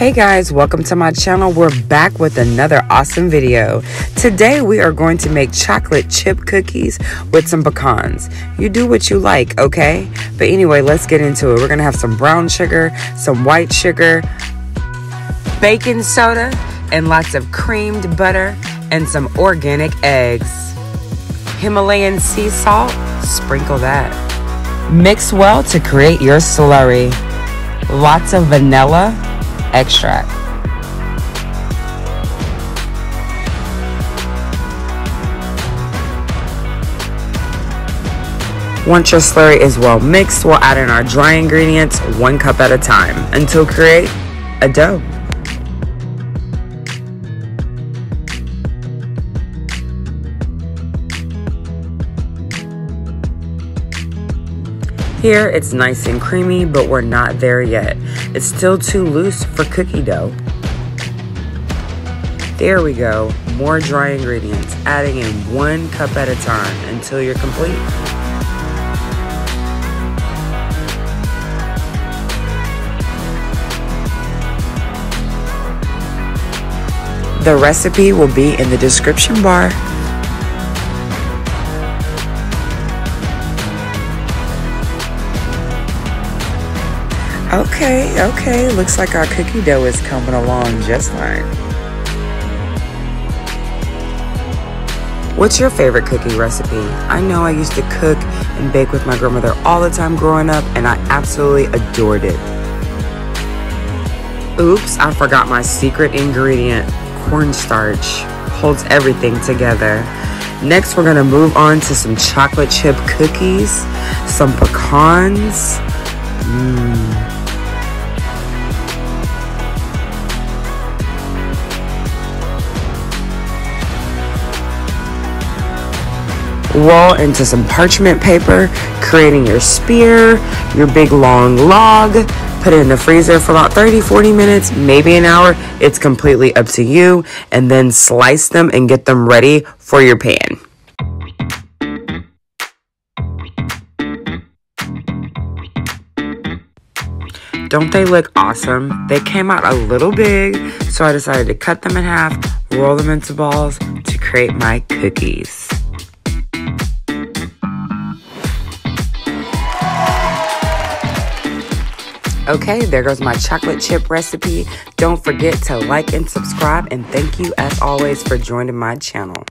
Hey guys, welcome to my channel. We're back with another awesome video. Today we are going to make chocolate chip cookies with some pecans. You do what you like, okay? But anyway, let's get into it. We're gonna have some brown sugar, some white sugar, baking soda, and lots of creamed butter and some organic eggs. Himalayan sea salt, sprinkle that. Mix well to create your slurry. Lots of vanilla extract. Once your slurry is well mixed, we'll add in our dry ingredients 1 cup at a time until create a dough. Here it's nice and creamy, but we're not there yet. It's still too loose for cookie dough. There we go, more dry ingredients, adding in 1 cup at a time until you're complete. The recipe will be in the description bar. Okay, looks like our cookie dough is coming along just fine. What's your favorite cookie recipe? I know I used to cook and bake with my grandmother all the time growing up, and I absolutely adored it. Oops, I forgot my secret ingredient, cornstarch. Holds everything together. Next, we're gonna move on to some chocolate chip cookies, some pecans. Roll into some parchment paper, creating your spear, your big long log. Put it in the freezer for about 30-40 minutes, maybe an hour. It's completely up to you. And then slice them and get them ready for your pan. Don't they look awesome? They came out a little big, so I decided to cut them in half, roll them into balls to create my cookies. Okay, there goes my chocolate chip recipe. Don't forget to like and subscribe, and thank you as always for joining my channel.